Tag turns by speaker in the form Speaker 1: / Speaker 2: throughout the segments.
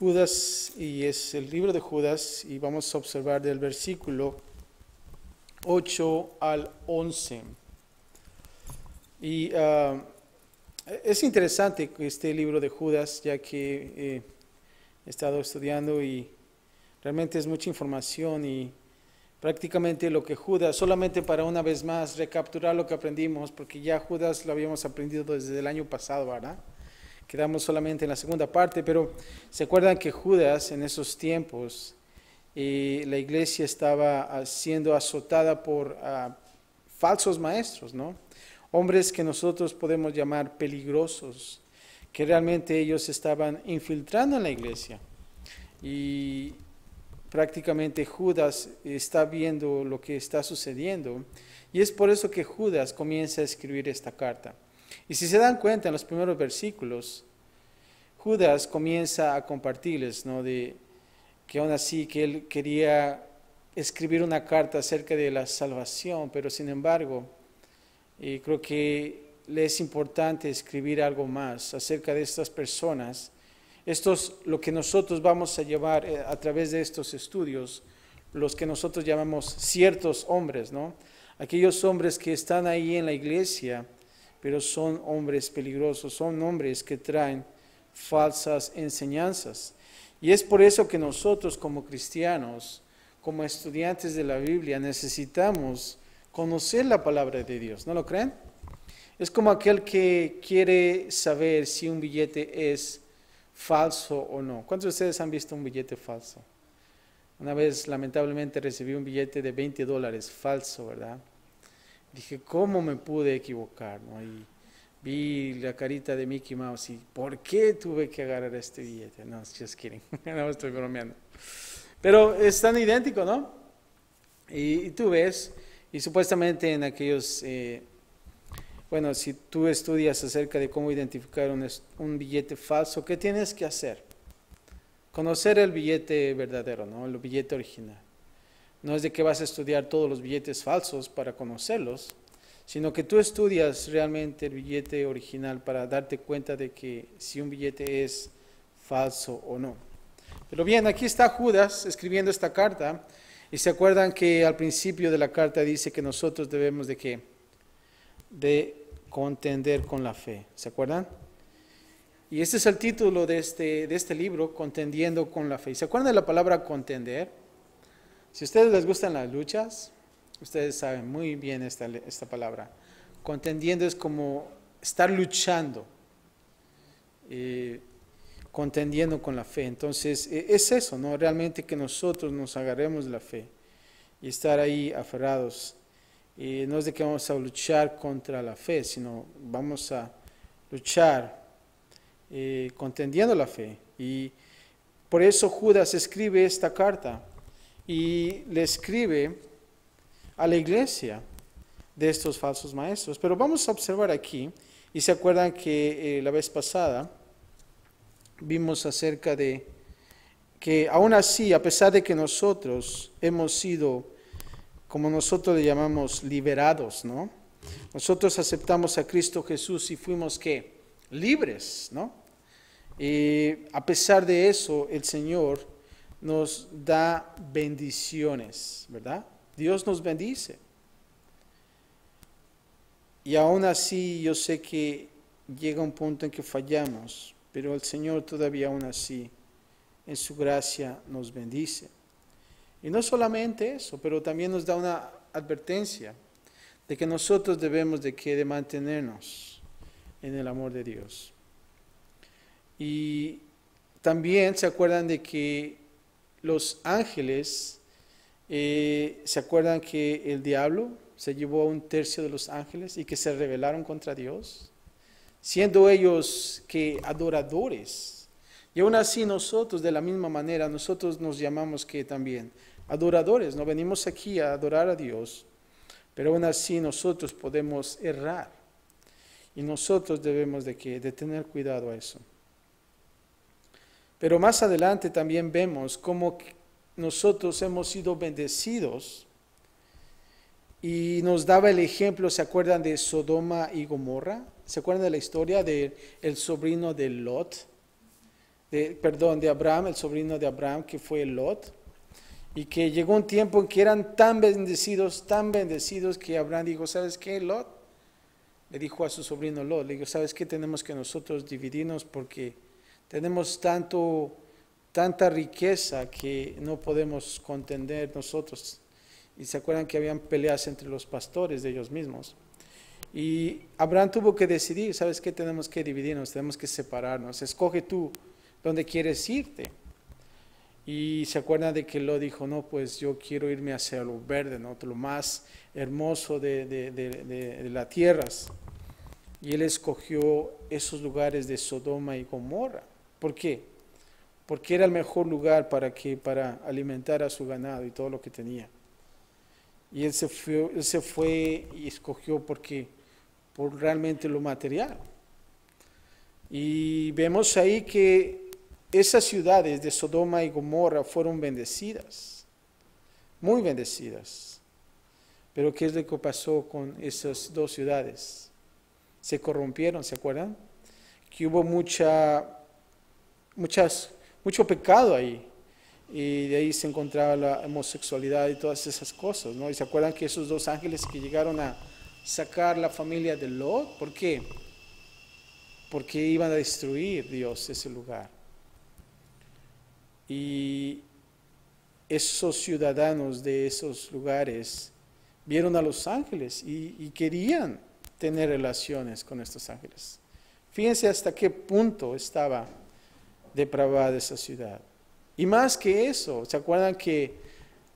Speaker 1: Judas, y es el libro de Judas, y vamos a observar del versículo 8 al 11. Y es interesante este libro de Judas, ya que he estado estudiando y realmente es mucha información y prácticamente lo que Judas, solamente para una vez más recapturar lo que aprendimos, porque ya Judas lo habíamos aprendido desde el año pasado, ¿verdad? Quedamos solamente en la segunda parte, pero se acuerdan que Judas en esos tiempos, la iglesia estaba siendo azotada por falsos maestros, ¿no? Hombres que nosotros podemos llamar peligrosos, que realmente ellos estaban infiltrando en la iglesia. Y prácticamente Judas está viendo lo que está sucediendo, y es por eso que Judas comienza a escribir esta carta. Y si se dan cuenta en los primeros versículos, Judas comienza a compartirles, ¿no?, de que aún así que él quería escribir una carta acerca de la salvación, pero sin embargo, creo que le es importante escribir algo más acerca de estas personas. Esto es lo que nosotros vamos a llevar a través de estos estudios, los que nosotros llamamos ciertos hombres, ¿no? Aquellos hombres que están ahí en la iglesia, pero son hombres peligrosos, son hombres que traen falsas enseñanzas. Y es por eso que nosotros como cristianos, como estudiantes de la Biblia, necesitamos conocer la palabra de Dios, ¿no lo creen? Es como aquel que quiere saber si un billete es falso o no. ¿Cuántos de ustedes han visto un billete falso? Una vez lamentablemente recibí un billete de $20 falso, ¿verdad? Dije, ¿cómo me pude equivocar? ¿No? Y vi la carita de Mickey Mouse y ¿por qué tuve que agarrar este billete? No, just kidding, no estoy bromeando. Pero es tan idéntico, ¿no? Y tú ves, y supuestamente en aquellos, bueno, si tú estudias acerca de cómo identificar un billete falso, ¿qué tienes que hacer? Conocer el billete verdadero, ¿no? El billete original. No es de que vas a estudiar todos los billetes falsos para conocerlos, sino que tú estudias realmente el billete original para darte cuenta de que si un billete es falso o no. Pero bien, aquí está Judas escribiendo esta carta, y se acuerdan que al principio de la carta dice que nosotros debemos de ¿qué? De contender con la fe, ¿se acuerdan? Y este es el título de este libro, Contendiendo con la Fe. ¿Se acuerdan de la palabra contender? Si a ustedes les gustan las luchas, ustedes saben muy bien esta palabra. Contendiendo es como estar luchando, contendiendo con la fe. Entonces, es eso, ¿no? Realmente que nosotros nos agarremos de la fe y estar ahí aferrados. No es de que vamos a luchar contra la fe, sino vamos a luchar contendiendo la fe. Y por eso Judas escribe esta carta y le escribe a la iglesia de estos falsos maestros. Pero vamos a observar aquí, y se acuerdan que la vez pasada vimos acerca de que aún así, a pesar de que nosotros hemos sido, como nosotros le llamamos, liberados, ¿no? Nosotros aceptamos a Cristo Jesús y fuimos, ¿qué? Libres, ¿no? A pesar de eso, el Señor nos da bendiciones, ¿verdad? Dios nos bendice. Y aún así yo sé que llega un punto en que fallamos, pero el Señor todavía aún así, en su gracia, nos bendice. Y no solamente eso, pero también nos da una advertencia de que nosotros debemos de mantenernos en el amor de Dios. Y también se acuerdan de que los ángeles, se acuerdan que el diablo se llevó a 1/3 de los ángeles y que se rebelaron contra Dios, siendo ellos que adoradores. Y aún así nosotros, de la misma manera, nosotros nos llamamos que también adoradores, no venimos aquí a adorar a Dios, pero aún así nosotros podemos errar. Y nosotros debemos de tener cuidado a eso. Pero más adelante también vemos cómo nosotros hemos sido bendecidos y nos daba el ejemplo, ¿se acuerdan de Sodoma y Gomorra? ¿Se acuerdan de la historia del sobrino de Lot? de Abraham, el sobrino de Abraham, que fue Lot, y que llegó un tiempo en que eran tan bendecidos, que Abraham dijo, ¿sabes qué, Lot? Le dijo a su sobrino Lot, le dijo, ¿sabes qué? Tenemos que nosotros dividirnos porque tenemos tanta riqueza que no podemos contender nosotros. Y se acuerdan que habían peleas entre los pastores de ellos mismos. Y Abraham tuvo que decidir, ¿sabes qué? Tenemos que dividirnos, tenemos que separarnos. Escoge tú dónde quieres irte. Y se acuerdan de que Lot dijo, no, pues yo quiero irme hacia lo verde, ¿no? Lo más hermoso de las tierras. Y él escogió esos lugares de Sodoma y Gomorra. ¿Por qué? Porque era el mejor lugar para alimentar a su ganado y todo lo que tenía. Y él se fue y escogió por realmente lo material. Y vemos ahí que esas ciudades de Sodoma y Gomorra fueron bendecidas, muy bendecidas. Pero ¿qué es lo que pasó con esas dos ciudades? Se corrompieron, ¿se acuerdan? Que hubo mucho pecado ahí. Y de ahí se encontraba la homosexualidad y todas esas cosas, ¿no? Y se acuerdan que esos dos ángeles que llegaron a sacar la familia de Lot, ¿por qué? Porque iban a destruir Dios ese lugar. Y esos ciudadanos de esos lugares vieron a los ángeles y querían tener relaciones con estos ángeles. Fíjense hasta qué punto estaba depravada esa ciudad. Y más que eso, ¿se acuerdan que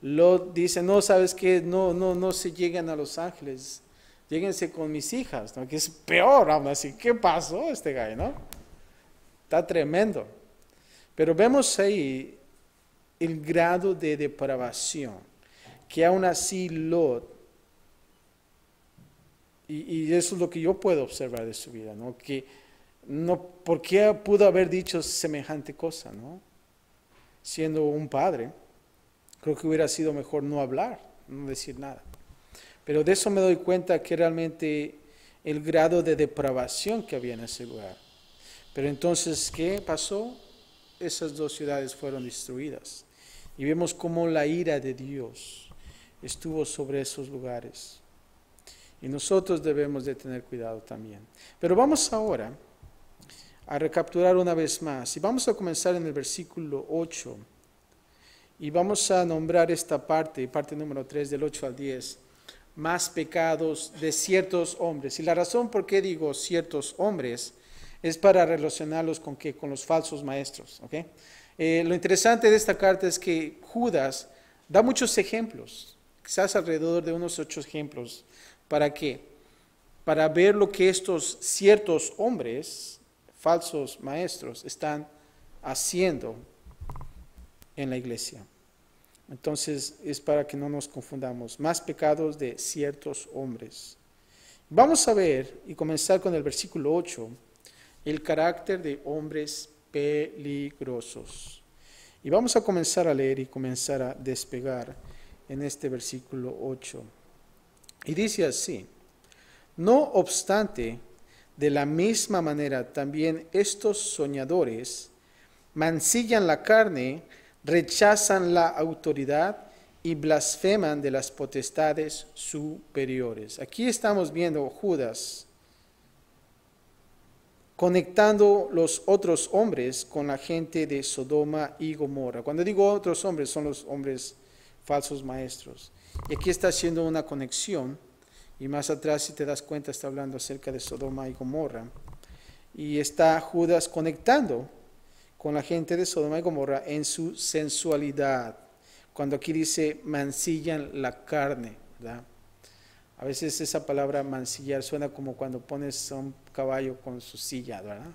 Speaker 1: Lot dice, no, ¿sabes qué? No se lleguen a los ángeles, lléguense con mis hijas, ¿no? Que es peor aún así. ¿Qué pasó este gallo, no? Está tremendo. Pero vemos ahí el grado de depravación, que aún así Lot, y eso es lo que yo puedo observar de su vida, ¿no? ¿Por qué pudo haber dicho semejante cosa, no? Siendo un padre, creo que hubiera sido mejor no hablar, no decir nada. Pero de eso me doy cuenta que realmente el grado de depravación que había en ese lugar. Pero entonces, ¿qué pasó? Esas dos ciudades fueron destruidas. Y vemos cómo la ira de Dios estuvo sobre esos lugares. Y nosotros debemos de tener cuidado también. Pero vamos ahora a recapitular una vez más. Y vamos a comenzar en el versículo 8. Y vamos a nombrar esta parte número 3, del 8 al 10. Más pecados de ciertos hombres. Y la razón por qué digo ciertos hombres es para relacionarlos con los falsos maestros. ¿Okay? Lo interesante de esta carta es que Judas da muchos ejemplos. Quizás alrededor de unos 8 ejemplos. ¿Para qué? Para ver lo que estos ciertos hombres, falsos maestros, están haciendo en la iglesia. Entonces es para que no nos confundamos. Más pecados de ciertos hombres. Vamos a ver y comenzar con el versículo 8, el carácter de hombres peligrosos. Y vamos a comenzar a leer y comenzar a despegar en este versículo 8. Y dice así: no obstante, de la misma manera también estos soñadores mancillan la carne, rechazan la autoridad y blasfeman de las potestades superiores. Aquí estamos viendo Judas conectando los otros hombres con la gente de Sodoma y Gomorra. Cuando digo otros hombres, son los hombres falsos maestros. Y aquí está haciendo una conexión, y más atrás, si te das cuenta, está hablando acerca de Sodoma y Gomorra. Y está Judas conectando con la gente de Sodoma y Gomorra en su sensualidad. Cuando aquí dice mancillan la carne, ¿verdad? A veces esa palabra mancillar suena como cuando pones a un caballo con su silla, ¿verdad?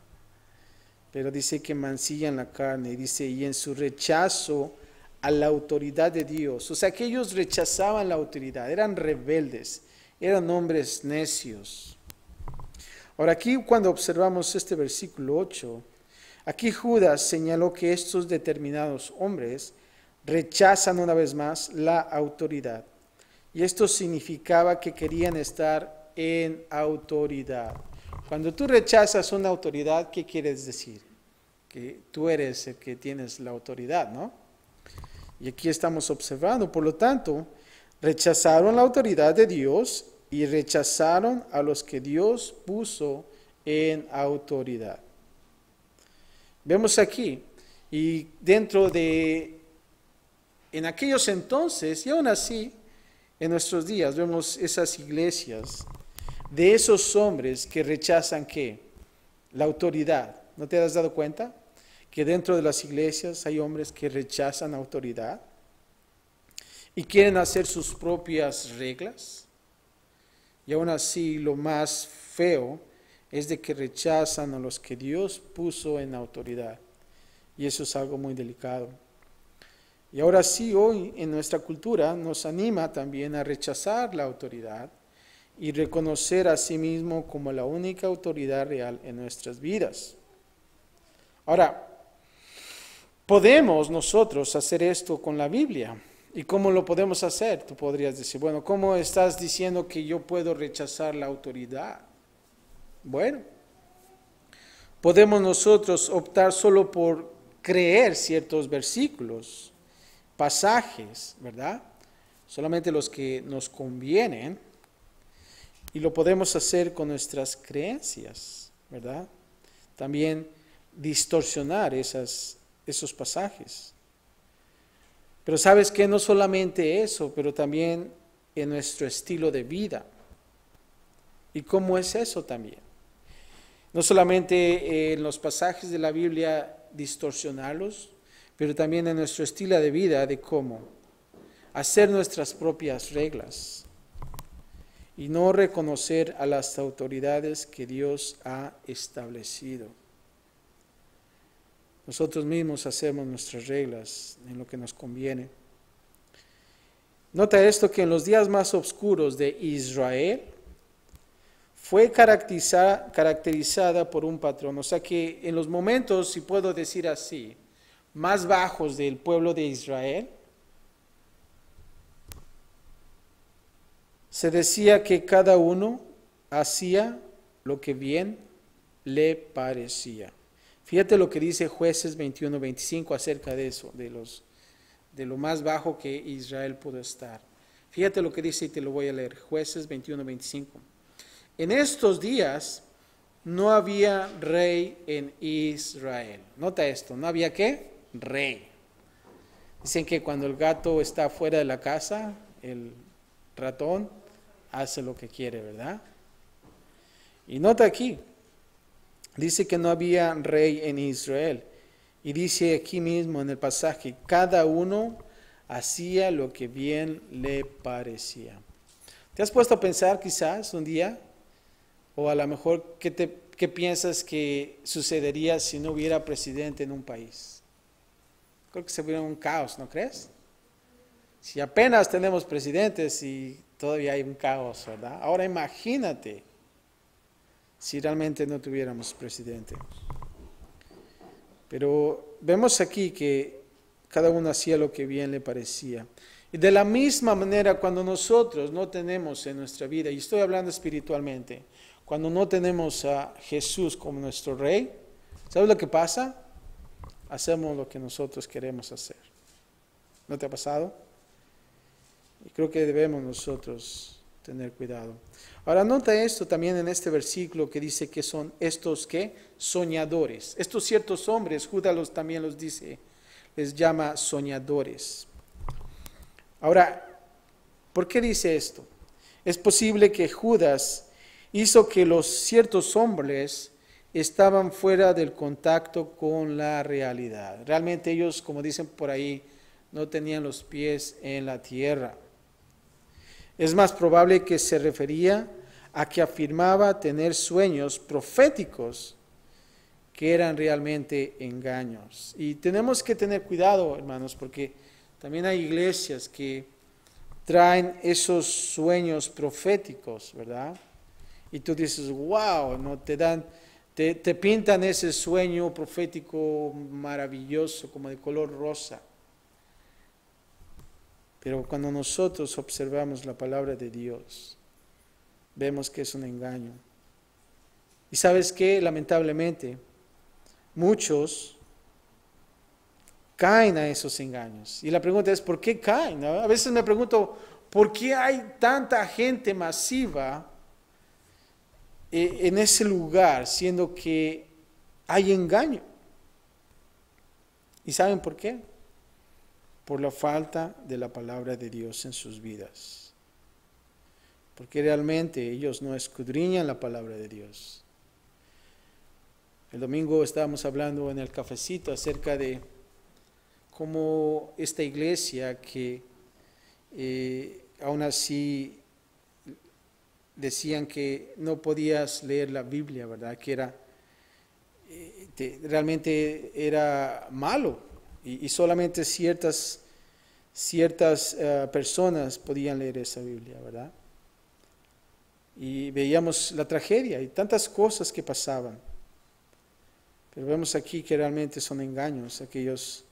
Speaker 1: Pero dice que mancillan la carne, y dice, y en su rechazo a la autoridad de Dios. O sea, que ellos rechazaban la autoridad, eran rebeldes, eran hombres necios. Ahora aquí cuando observamos este versículo 8, aquí Judas señaló que estos determinados hombres rechazan una vez más la autoridad. Y esto significaba que querían estar en autoridad. Cuando tú rechazas una autoridad, ¿qué quieres decir? que tú eres el que tienes la autoridad, ¿no? Y aquí estamos observando, por lo tanto, rechazaron la autoridad de Dios y rechazaron a los que Dios puso en autoridad. Vemos aquí, y en aquellos entonces, y aún así, en nuestros días, vemos esas iglesias de esos hombres que rechazan ¿qué? La autoridad. ¿No te has dado cuenta? Que dentro de las iglesias hay hombres que rechazan autoridad y quieren hacer sus propias reglas. Y aún así lo más feo es de que rechazan a los que Dios puso en autoridad. Y eso es algo muy delicado. Y ahora sí, hoy en nuestra cultura nos anima también a rechazar la autoridad y reconocer a sí mismo como la única autoridad real en nuestras vidas. Ahora, podemos nosotros hacer esto con la Biblia. ¿Y cómo lo podemos hacer? Tú podrías decir, bueno, ¿cómo estás diciendo que yo puedo rechazar la autoridad? Bueno, podemos nosotros optar solo por creer ciertos versículos, pasajes, ¿verdad? Solamente los que nos convienen. Y lo podemos hacer con nuestras creencias, ¿verdad? También distorsionar esos pasajes. Pero sabes que no solamente eso, pero también en nuestro estilo de vida. ¿Y cómo es eso también? No solamente en los pasajes de la Biblia distorsionarlos, pero también en nuestro estilo de vida de cómo hacer nuestras propias reglas y no reconocer a las autoridades que Dios ha establecido. Nosotros mismos hacemos nuestras reglas en lo que nos conviene. Nota esto que en los días más oscuros de Israel fue caracterizada por un patrón. O sea que en los momentos, si puedo decir así, más bajos del pueblo de Israel, se decía que cada uno hacía lo que bien le parecía. Fíjate lo que dice Jueces 21-25 acerca de eso, de lo más bajo que Israel pudo estar. Fíjate lo que dice y te lo voy a leer. Jueces 21-25. En estos días no había rey en Israel. Nota esto, ¿no había qué? Rey. Dicen que cuando el gato está fuera de la casa, el ratón hace lo que quiere, ¿verdad? Y nota aquí, dice que no había rey en Israel. Y dice aquí mismo en el pasaje, cada uno hacía lo que bien le parecía. ¿Te has puesto a pensar quizás un día? O a lo mejor, ¿qué piensas que sucedería si no hubiera presidente en un país? Creo que sería un caos, ¿no crees? Si apenas tenemos presidentes y todavía hay un caos, ¿verdad? Ahora imagínate si realmente no tuviéramos presidente. Pero vemos aquí que cada uno hacía lo que bien le parecía. Y de la misma manera, cuando nosotros no tenemos en nuestra vida, y estoy hablando espiritualmente, cuando no tenemos a Jesús como nuestro Rey, ¿sabes lo que pasa? Hacemos lo que nosotros queremos hacer. ¿No te ha pasado? Y creo que debemos nosotros tener cuidado. Ahora nota esto también en este versículo que dice que son estos ¿qué? Soñadores. Estos ciertos hombres, Judas también los dice, les llama soñadores. Ahora, ¿por qué dice esto? Es posible que Judas hizo que los ciertos hombres estaban fuera del contacto con la realidad. Realmente ellos, como dicen por ahí, no tenían los pies en la tierra. Es más probable que se refería a que afirmaba tener sueños proféticos que eran realmente engaños. Y tenemos que tener cuidado, hermanos, porque también hay iglesias que traen esos sueños proféticos, ¿verdad? Y tú dices, wow, no te pintan ese sueño profético maravilloso, como de color rosa. Pero cuando nosotros observamos la palabra de Dios, vemos que es un engaño. Y sabes qué, lamentablemente, muchos caen a esos engaños. Y la pregunta es, ¿por qué caen? ¿No? A veces me pregunto, ¿por qué hay tanta gente masiva en ese lugar, siendo que hay engaño? ¿Y saben por qué? Por la falta de la palabra de Dios en sus vidas. Porque realmente ellos no escudriñan la palabra de Dios. El domingo estábamos hablando en el cafecito acerca de cómo esta iglesia que aún así decían que no podías leer la Biblia, ¿verdad? Que era realmente era malo y solamente ciertas personas podían leer esa Biblia, ¿verdad? Y veíamos la tragedia y tantas cosas que pasaban. Pero vemos aquí que realmente son engaños aquellos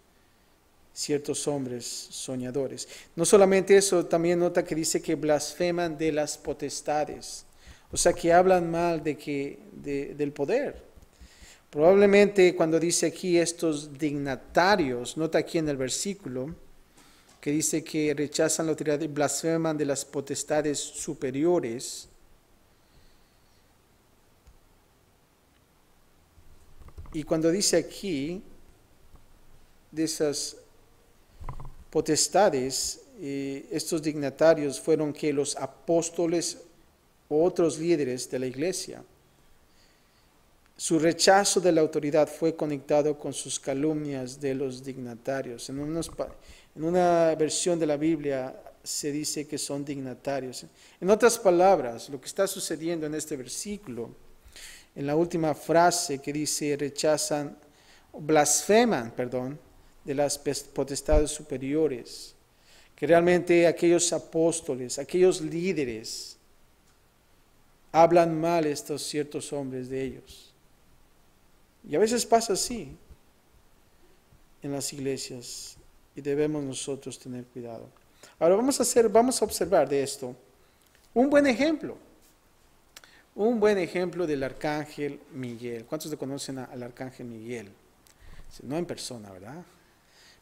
Speaker 1: ciertos hombres soñadores. No solamente eso, también nota que dice que blasfeman de las potestades, o sea que hablan mal del poder. Probablemente cuando dice aquí estos dignatarios, nota aquí en el versículo que dice que rechazan la autoridad y blasfeman de las potestades superiores. Y cuando dice aquí de esas potestades, estos dignatarios fueron que los apóstoles o otros líderes de la iglesia. Su rechazo de la autoridad fue conectado con sus calumnias de los dignatarios. En una versión de la Biblia se dice que son dignatarios. En otras palabras, lo que está sucediendo en este versículo, en la última frase que dice blasfeman, de las potestades superiores, que realmente aquellos apóstoles, aquellos líderes, hablan mal estos ciertos hombres de ellos. Y a veces pasa así en las iglesias y debemos nosotros tener cuidado. Ahora vamos a observar de esto un buen ejemplo del arcángel Miguel. ¿Cuántos le conocen al arcángel Miguel? No en persona, ¿verdad?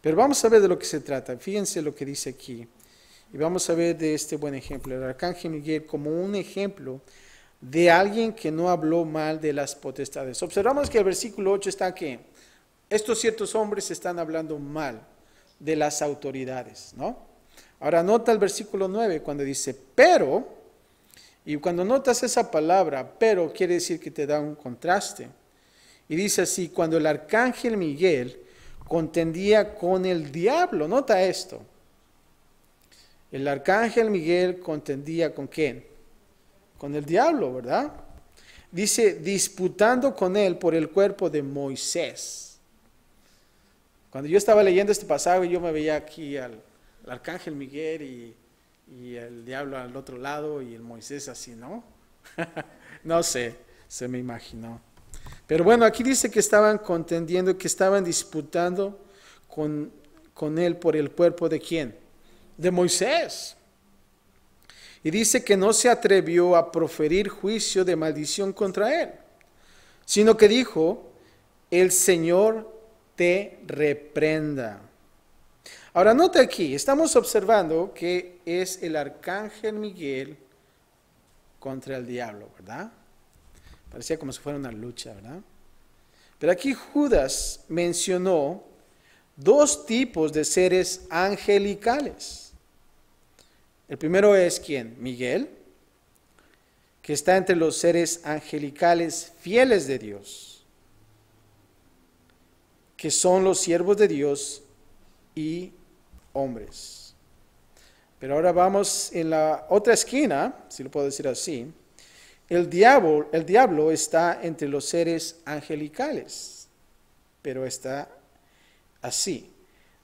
Speaker 1: Pero vamos a ver de lo que se trata. Fíjense lo que dice aquí. Y vamos a ver de este buen ejemplo, el arcángel Miguel como un ejemplo de alguien que no habló mal de las potestades. Observamos que el versículo 8 está que estos ciertos hombres están hablando mal de las autoridades, ¿no? Ahora nota el versículo 9 cuando dice, pero, y cuando notas esa palabra, pero, quiere decir que te da un contraste. Y dice así, cuando el arcángel Miguel contendía con el diablo, nota esto. El arcángel Miguel contendía ¿con quién? Con el diablo, ¿verdad? Dice, disputando con él por el cuerpo de Moisés. Cuando yo estaba leyendo este pasaje, yo me veía aquí al arcángel Miguel y el diablo al otro lado y el Moisés así, ¿no? No sé, se me imaginó. Pero bueno, aquí dice que estaban contendiendo, que estaban disputando con él por el cuerpo de ¿quién? De Moisés. Y dice que no se atrevió a proferir juicio de maldición contra él, sino que dijo, el Señor te reprenda. Ahora nota aquí, estamos observando que es el arcángel Miguel contra el diablo, ¿verdad? Parecía como si fuera una lucha, ¿verdad? Pero aquí Judas mencionó dos tipos de seres angelicales. El primero es ¿quién? Miguel, que está entre los seres angelicales fieles de Dios, que son los siervos de Dios y hombres. Pero ahora vamos en la otra esquina, si lo puedo decir así. El diablo está entre los seres angelicales, pero está así,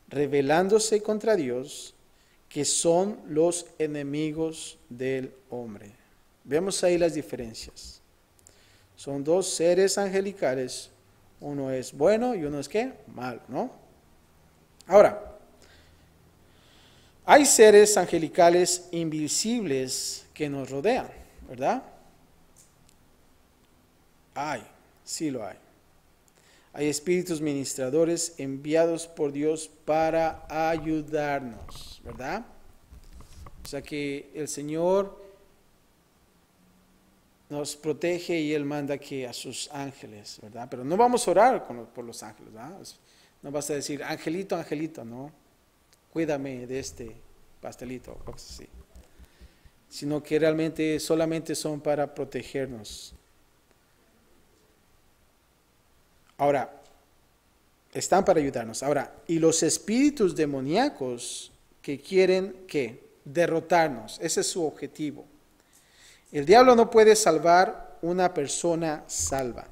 Speaker 1: rebelándose contra Dios, que son los enemigos del hombre. Vemos ahí las diferencias. Son dos seres angelicales, uno es bueno y uno es ¿qué? Malo, ¿no? Ahora, hay seres angelicales invisibles que nos rodean, ¿verdad? Sí lo hay. Hay espíritus ministradores enviados por Dios para ayudarnos, ¿verdad? O sea que el Señor nos protege y Él manda que a sus ángeles, ¿verdad? Pero no vamos a orar por los ángeles, ¿verdad? No vas a decir, angelito, angelito, no. Cuídame de este pastelito, cosas así. Sino que realmente solamente son para protegernos. Ahora, están para ayudarnos. Ahora, y los espíritus demoníacos que quieren, ¿qué? Derrotarnos. Ese es su objetivo. El diablo no puede salvar una persona salva,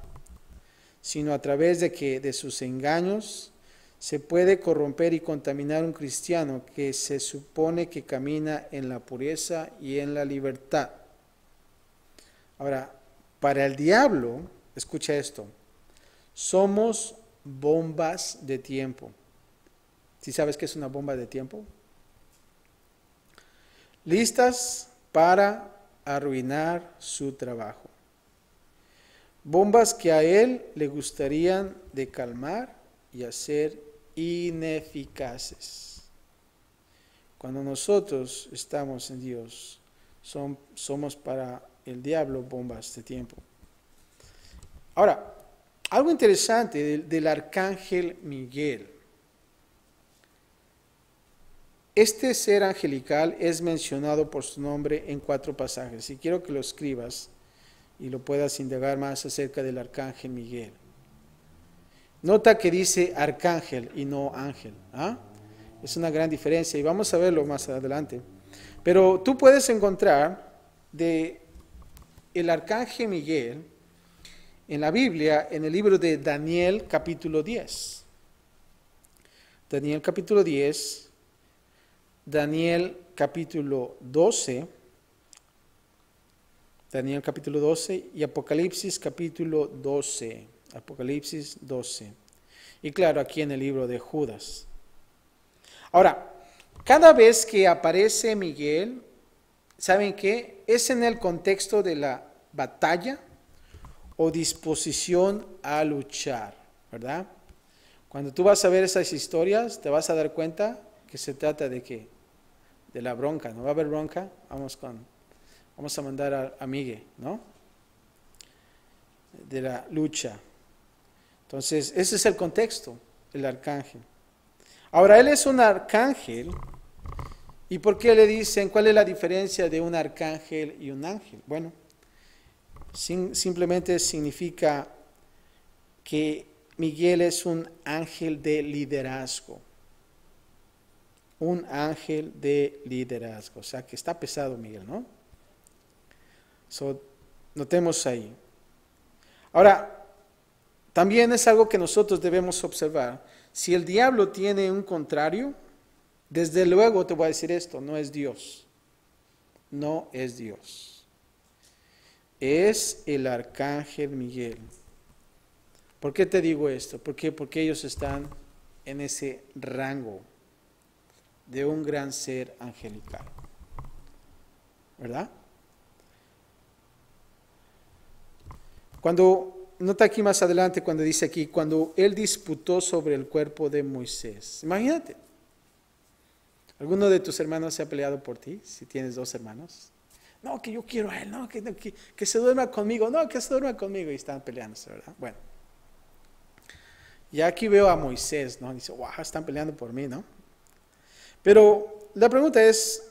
Speaker 1: sino a través de sus engaños se puede corromper y contaminar un cristiano que se supone que camina en la pureza y en la libertad. Ahora, para el diablo, escucha esto, somos bombas de tiempo. ¿Sí sabes qué es una bomba de tiempo? Listas para arruinar su trabajo. Bombas que a él le gustarían de calmar y hacer ineficaces. Cuando nosotros estamos en Dios, somos para el diablo bombas de tiempo. Ahora, algo interesante del arcángel Miguel. Este ser angelical es mencionado por su nombre en 4 pasajes, y quiero que lo escribas y lo puedas indagar más acerca del arcángel Miguel. Nota que dice arcángel y no ángel. ¿Ah? Es una gran diferencia y vamos a verlo más adelante. Pero tú puedes encontrar de el arcángel Miguel en la Biblia, en el libro de Daniel capítulo 10. Daniel capítulo 10, Daniel capítulo 12, Daniel capítulo 12 y Apocalipsis capítulo 12. Apocalipsis 12. Y claro, aquí en el libro de Judas. Ahora, cada vez que aparece Miguel, ¿saben qué? Es en el contexto de la batalla o disposición a luchar, ¿verdad? Cuando tú vas a ver esas historias, te vas a dar cuenta que se trata de qué? De la bronca, ¿no va a haber bronca? Vamos a mandar a Miguel, ¿no? De la lucha. Entonces, ese es el contexto, el arcángel. Ahora, él es un arcángel. ¿Y por qué le dicen cuál es la diferencia de un arcángel y un ángel? Bueno, simplemente significa que Miguel es un ángel de liderazgo. Un ángel de liderazgo. O sea, que está pesado Miguel, ¿no? Notemos ahí. Ahora, también es algo que nosotros debemos observar. Si el diablo tiene un contrario, desde luego te voy a decir esto, no es Dios. No es Dios. Es el arcángel Miguel. ¿Por qué te digo esto? Porque ellos están en ese rango de un gran ser angelical. ¿Verdad? Nota aquí más adelante cuando dice aquí, cuando él disputó sobre el cuerpo de Moisés. Imagínate, ¿alguno de tus hermanos se ha peleado por ti? Si tienes 2 hermanos. No, que yo quiero a él, no, que se duerma conmigo, no, que se duerma conmigo. Y están peleándose, ¿verdad? Bueno, y aquí veo a Moisés, ¿no? Dice, wow, están peleando por mí, ¿no? Pero la pregunta es,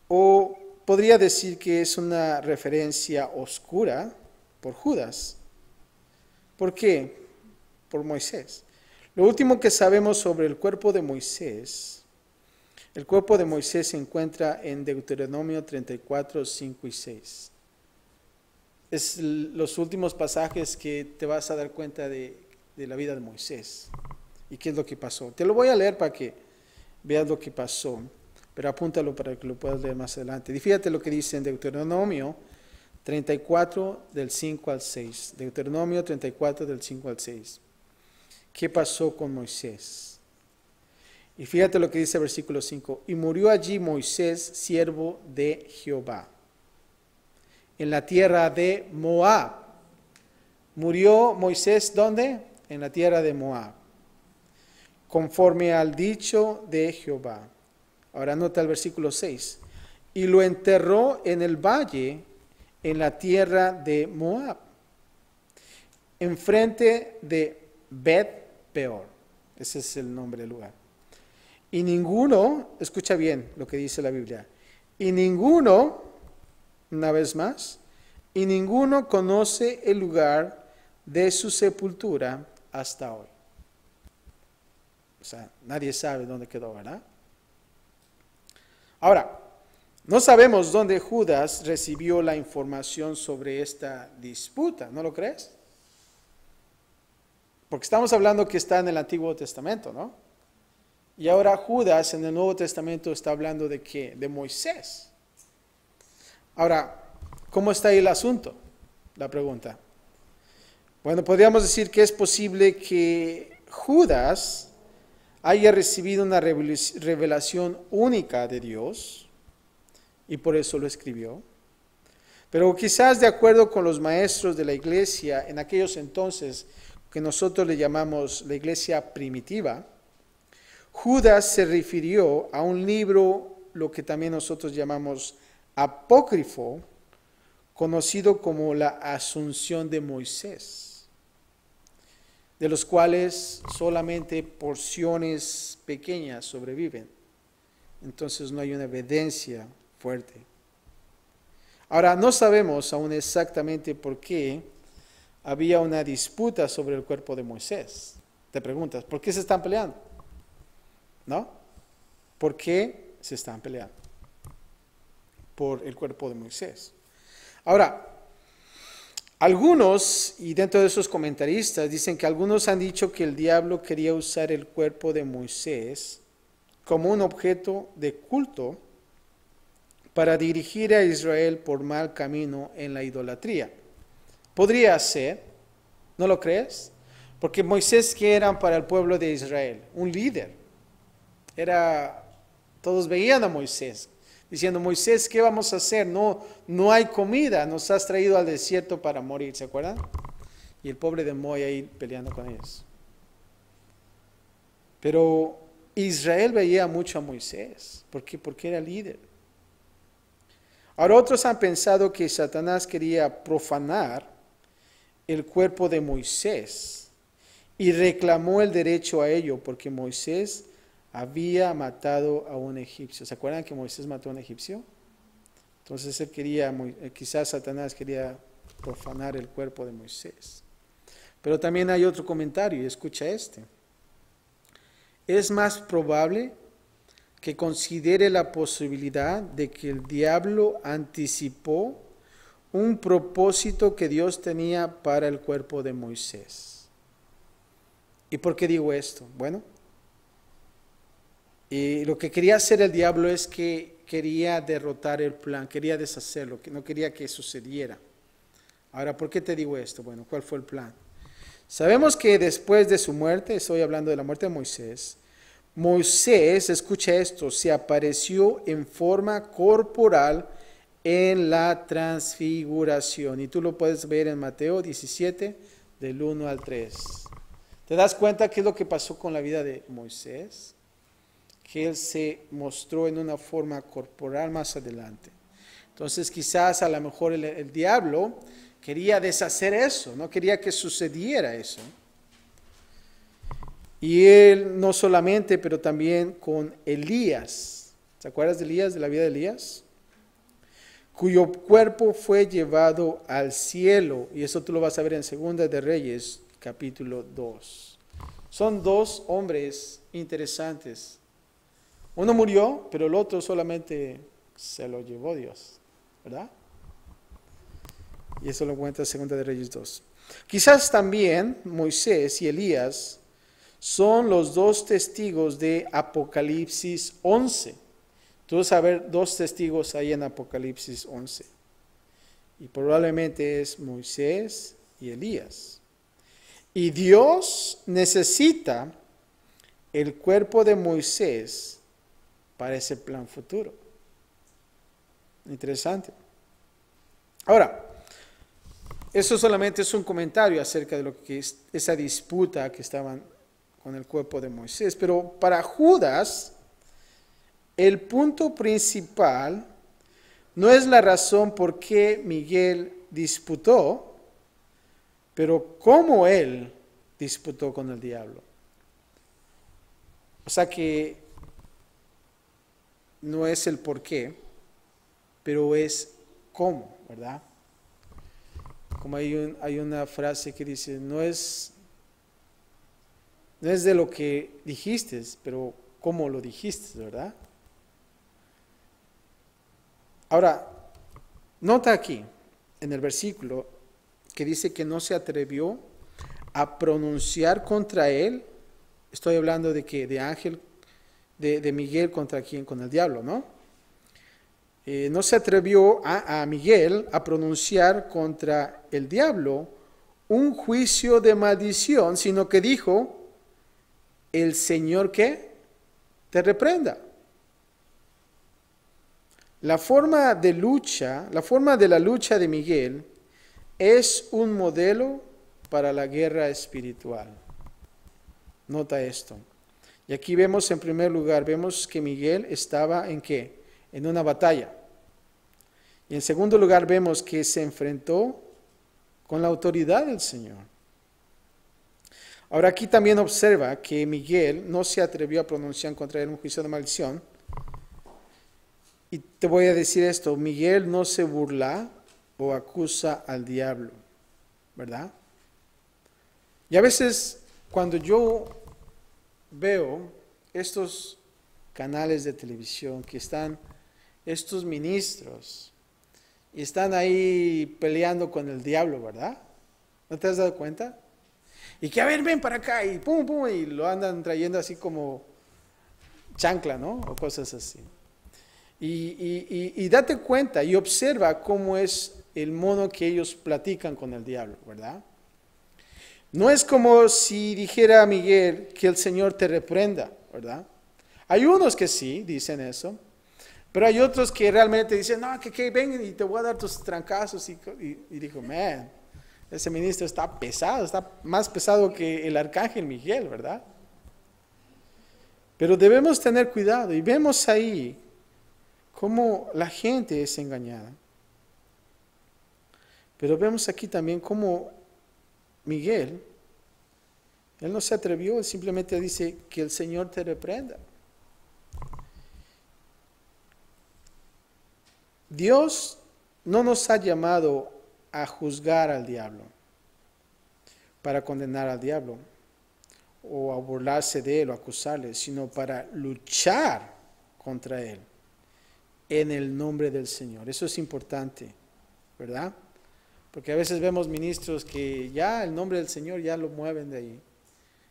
Speaker 1: o podría decir que es una referencia oscura por Judas. ¿Por qué? Por Moisés. Lo último que sabemos sobre el cuerpo de Moisés, el cuerpo de Moisés se encuentra en Deuteronomio 34, 5 y 6. Es los últimos pasajes que te vas a dar cuenta de la vida de Moisés y qué es lo que pasó. Te lo voy a leer para que veas lo que pasó, pero apúntalo para que lo puedas leer más adelante. Y fíjate lo que dice en Deuteronomio 34 del 5 al 6. Deuteronomio 34 del 5 al 6. ¿Qué pasó con Moisés? Y fíjate lo que dice el versículo 5. Y murió allí Moisés, siervo de Jehová, en la tierra de Moab, Murió Moisés, ¿dónde? En la tierra de Moab, conforme al dicho de Jehová. Ahora nota el versículo 6. Y lo enterró en el valle, en la tierra de Moab, enfrente de Bet-peor. Ese es el nombre del lugar. Y ninguno, escucha bien lo que dice la Biblia, y ninguno, una vez más, y ninguno conoce el lugar de su sepultura hasta hoy. O sea, nadie sabe dónde quedó, ¿verdad? Ahora, no sabemos dónde Judas recibió la información sobre esta disputa, ¿no lo crees? Porque estamos hablando que está en el Antiguo Testamento, ¿no? Y ahora Judas en el Nuevo Testamento está hablando de ¿qué? De Moisés. Ahora, ¿cómo está ahí el asunto? La pregunta. Bueno, podríamos decir que es posible que Judas haya recibido una revelación única de Dios y por eso lo escribió. Pero quizás de acuerdo con los maestros de la iglesia en aquellos entonces que nosotros le llamamos la iglesia primitiva, Judas se refirió a un libro, lo que también nosotros llamamos apócrifo, conocido como la Asunción de Moisés, de los cuales solamente porciones pequeñas sobreviven. Entonces no hay una evidencia fuerte. Ahora, no sabemos aún exactamente por qué había una disputa sobre el cuerpo de Moisés. Te preguntas, ¿por qué se están peleando? ¿No? ¿Por qué se están peleando? Por el cuerpo de Moisés. Ahora, algunos, y dentro de esos comentaristas, dicen que algunos han dicho que el diablo quería usar el cuerpo de Moisés como un objeto de culto para dirigir a Israel por mal camino en la idolatría. Podría ser, ¿no lo crees? Porque Moisés, ¿qué era para el pueblo de Israel? Un líder. Todos veían a Moisés, diciendo, Moisés, ¿qué vamos a hacer? No hay comida, nos has traído al desierto para morir, ¿se acuerdan? Y el pobre de Moy ahí peleando con ellos. Pero Israel veía mucho a Moisés, ¿por qué? Porque era líder. Ahora otros han pensado que Satanás quería profanar el cuerpo de Moisés y reclamó el derecho a ello porque Moisés había matado a un egipcio. ¿Se acuerdan que Moisés mató a un egipcio? Entonces él quería, quizás Satanás quería profanar el cuerpo de Moisés. Pero también hay otro comentario, y escucha este. Es más probable que considere la posibilidad de que el diablo anticipó un propósito que Dios tenía para el cuerpo de Moisés. ¿Y por qué digo esto? Bueno, y lo que quería hacer el diablo es que quería derrotar el plan, quería deshacerlo, que no quería que sucediera. Ahora, ¿por qué te digo esto? Bueno, ¿cuál fue el plan? Sabemos que después de su muerte, estoy hablando de la muerte de Moisés, Moisés, escucha esto, se apareció en forma corporal en la transfiguración. Y tú lo puedes ver en Mateo 17, del 1 al 3. ¿Te das cuenta qué es lo que pasó con la vida de Moisés? Que él se mostró en una forma corporal más adelante. Entonces quizás a lo mejor el diablo quería deshacer eso, no quería que sucediera eso. Y él no solamente, pero también con Elías. ¿Te acuerdas de Elías, de la vida de Elías? Cuyo cuerpo fue llevado al cielo. Y eso tú lo vas a ver en 2 de Reyes, capítulo 2. Son dos hombres interesantes. Uno murió, pero el otro solamente se lo llevó Dios, ¿verdad? Y eso lo cuenta 2 de Reyes 2. Quizás también Moisés y Elías son los dos testigos de Apocalipsis 11. Tú vas a ver dos testigos ahí en Apocalipsis 11. Y probablemente es Moisés y Elías. Y Dios necesita el cuerpo de Moisés para ese plan futuro. Interesante. Ahora, eso solamente es un comentario acerca de lo que es esa disputa que estaban con el cuerpo de Moisés. Pero para Judas, el punto principal no es la razón por qué Miguel disputó, pero cómo él disputó con el diablo. O sea que no es el por qué, pero es cómo, ¿verdad? Como hay una frase que dice, no es de lo que dijiste, pero cómo lo dijiste, ¿verdad? Ahora, nota aquí, en el versículo, que dice que no se atrevió a pronunciar contra él. Estoy hablando de que de ángel, de Miguel contra quién, con el diablo, ¿no? No se atrevió a Miguel a pronunciar contra el diablo un juicio de maldición, sino que dijo, el Señor ¿qué? Te reprenda. La forma de la lucha de Miguel es un modelo para la guerra espiritual. Nota esto. Y aquí vemos en primer lugar, vemos que Miguel estaba ¿en qué? En una batalla. Y en segundo lugar vemos que se enfrentó con la autoridad del Señor. Ahora aquí también observa que Miguel no se atrevió a pronunciar contra él un juicio de maldición. Y te voy a decir esto, Miguel no se burla o acusa al diablo, ¿verdad? Y a veces cuando yo veo estos canales de televisión que están estos ministros y están ahí peleando con el diablo, ¿verdad? ¿No te has dado cuenta? Y que a ver, ven para acá y pum, pum, y lo andan trayendo así como chancla, ¿no? O cosas así. Y date cuenta y observa cómo es el modo que ellos platican con el diablo, ¿verdad? No es como si dijera a Miguel que el Señor te reprenda, ¿verdad? Hay unos que sí dicen eso, pero hay otros que realmente dicen, no, que ven y te voy a dar tus trancazos. Y dijo, man, ese ministro está pesado, está más pesado que el arcángel Miguel, ¿verdad? Pero debemos tener cuidado y vemos ahí cómo la gente es engañada. Pero vemos aquí también cómo Miguel, él no se atrevió, él simplemente dice que el Señor te reprenda. Dios no nos ha llamado a juzgar al diablo, para condenar al diablo, o a burlarse de él o acusarle, sino para luchar contra él en el nombre del Señor. Eso es importante, ¿verdad? Porque a veces vemos ministros que ya el nombre del Señor ya lo mueven de ahí.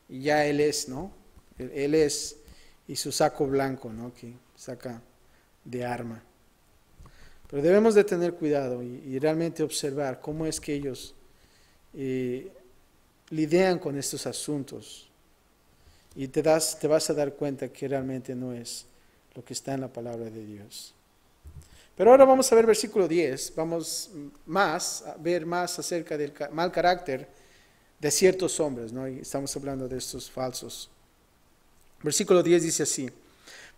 Speaker 1: Y ya Él es, ¿no? Él es, y su saco blanco, ¿no? Que saca de arma. Pero debemos de tener cuidado y realmente observar cómo es que ellos lidian con estos asuntos. Y te vas a dar cuenta que realmente no es lo que está en la palabra de Dios. Pero ahora vamos a ver versículo 10, vamos a ver más acerca del mal carácter de ciertos hombres, ¿no? Y estamos hablando de estos falsos. Versículo 10 dice así,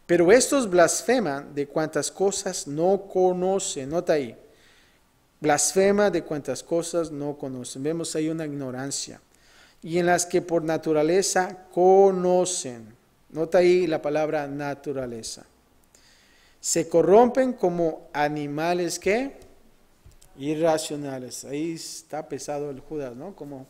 Speaker 1: pero estos blasfeman de cuantas cosas no conocen, nota ahí, blasfema de cuantas cosas no conocen, vemos ahí una ignorancia, y en las que por naturaleza conocen, nota ahí la palabra naturaleza. Se corrompen como animales ¿qué? Irracionales. Ahí está pesado el Judas, ¿no? Como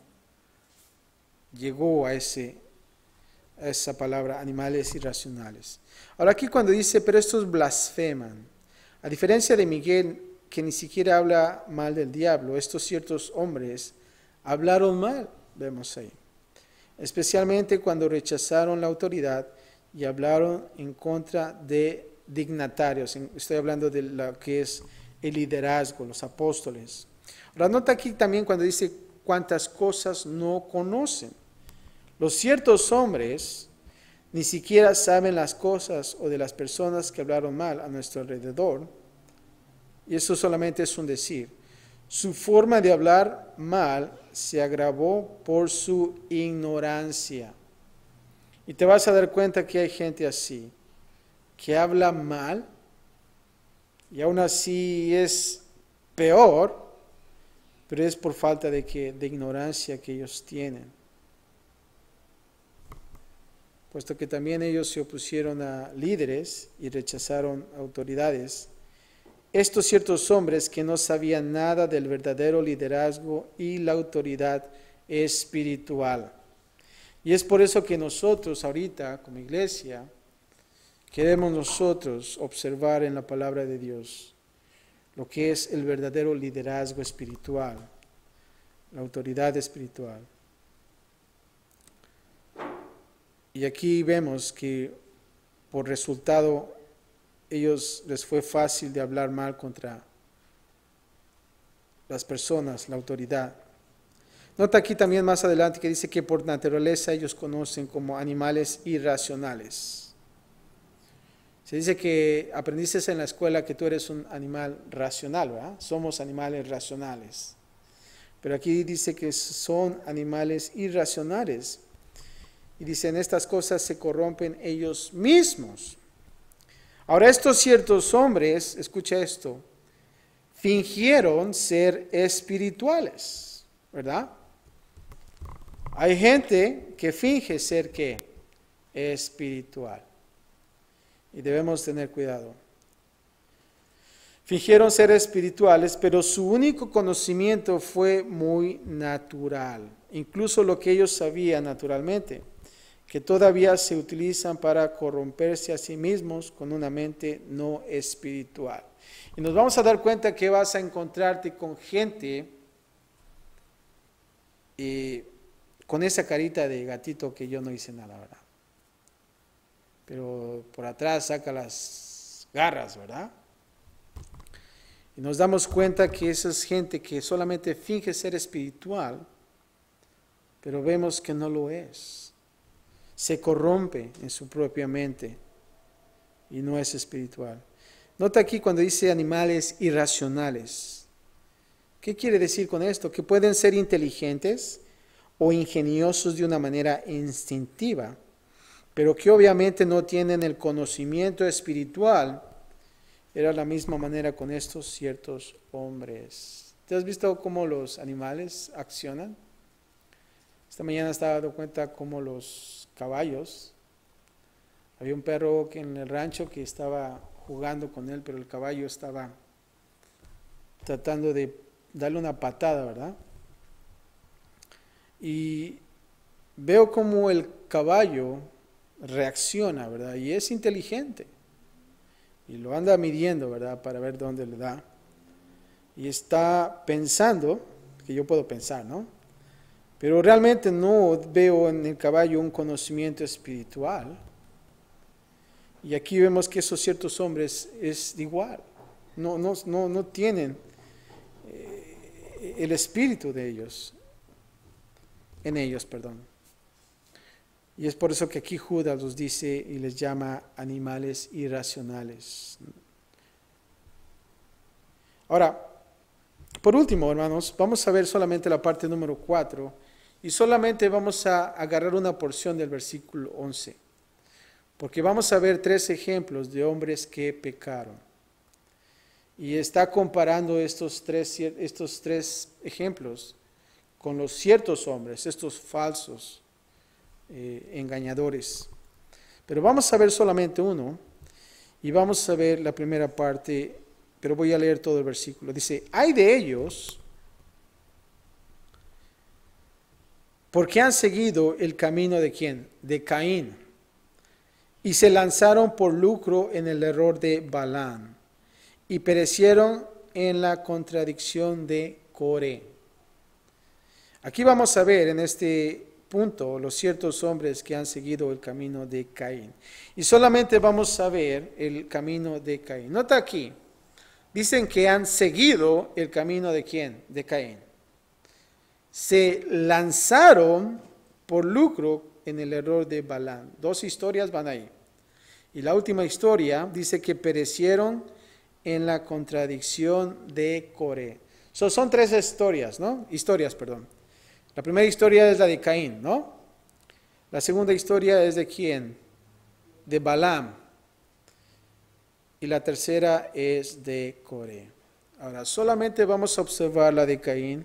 Speaker 1: llegó a esa palabra, animales irracionales. Ahora aquí cuando dice, pero estos blasfeman, a diferencia de Miguel, que ni siquiera habla mal del diablo, estos ciertos hombres hablaron mal, vemos ahí. Especialmente cuando rechazaron la autoridad y hablaron en contra de dignatarios, estoy hablando de lo que es el liderazgo, los apóstoles. Ahora nota aquí también cuando dice cuántas cosas no conocen. Los ciertos hombres ni siquiera saben las cosas o de las personas que hablaron mal a nuestro alrededor, y eso solamente es un decir. Su forma de hablar mal se agravó por su ignorancia. Y te vas a dar cuenta que hay gente así, que habla mal y aún así es peor, pero es por falta de ignorancia que ellos tienen. Puesto que también ellos se opusieron a líderes y rechazaron autoridades, estos ciertos hombres que no sabían nada del verdadero liderazgo y la autoridad espiritual. Y es por eso que nosotros ahorita, como iglesia, queremos nosotros observar en la palabra de Dios lo que es el verdadero liderazgo espiritual, la autoridad espiritual. Y aquí vemos que por resultado ellos les fue fácil de hablar mal contra las personas, la autoridad. Nota aquí también más adelante que dice que por naturaleza ellos conocen como animales irracionales. Se dice que aprendiste en la escuela que tú eres un animal racional, ¿verdad? Somos animales racionales. Pero aquí dice que son animales irracionales. Y dicen, estas cosas se corrompen ellos mismos. Ahora estos ciertos hombres, escucha esto, fingieron ser espirituales, ¿verdad? Hay gente que finge ser ¿qué? Espiritual. Y debemos tener cuidado. Fingieron ser espirituales, pero su único conocimiento fue muy natural. Incluso lo que ellos sabían naturalmente, que todavía se utilizan para corromperse a sí mismos con una mente no espiritual. Y nos vamos a dar cuenta que vas a encontrarte con gente con esa carita de gatito que yo no hice nada, ¿verdad? Pero por atrás saca las garras, ¿verdad? Y nos damos cuenta que esa es gente que solamente finge ser espiritual, pero vemos que no lo es. Se corrompe en su propia mente y no es espiritual. Nota aquí cuando dice animales irracionales. ¿Qué quiere decir con esto? Que pueden ser inteligentes o ingeniosos de una manera instintiva, pero que obviamente no tienen el conocimiento espiritual. Era la misma manera con estos ciertos hombres. ¿Te has visto cómo los animales accionan? Esta mañana estaba dando cuenta cómo los caballos, había un perro que en el rancho que estaba jugando con él, pero el caballo estaba tratando de darle una patada, ¿verdad? Y veo cómo el caballo reacciona, ¿verdad? Y es inteligente. Y lo anda midiendo, ¿verdad? Para ver dónde le da. Y está pensando, que yo puedo pensar, ¿no? Pero realmente no veo en el caballo un conocimiento espiritual. Y aquí vemos que esos ciertos hombres es igual. No tienen el espíritu de ellos. En ellos, perdón. Y es por eso que aquí Judas los dice y les llama animales irracionales. Ahora, por último, hermanos, vamos a ver solamente la parte número 4 y solamente vamos a agarrar una porción del versículo 11, porque vamos a ver 3 ejemplos de hombres que pecaron. Y está comparando estos tres ejemplos con los ciertos hombres, estos falsos engañadores. Pero vamos a ver solamente uno y vamos a ver la primera parte, pero voy a leer todo el versículo. Dice, hay de ellos porque han seguido el camino de ¿quién? De Caín, y se lanzaron por lucro en el error de Balaam, y perecieron en la contradicción de Coré. Aquí vamos a ver en este punto los ciertos hombres que han seguido el camino de Caín. Y solamente vamos a ver el camino de Caín. Nota aquí, dicen que han seguido el camino de ¿quién? De Caín. Se lanzaron por lucro en el error de Balaam. 2 historias van ahí. Y la última historia dice que perecieron en la contradicción de Coré. Son tres historias, ¿no? Historias, perdón. La primera historia es la de Caín, ¿no? La segunda historia es de ¿quién? De Balaam. Y la tercera es de Coré. Ahora, solamente vamos a observar la de Caín.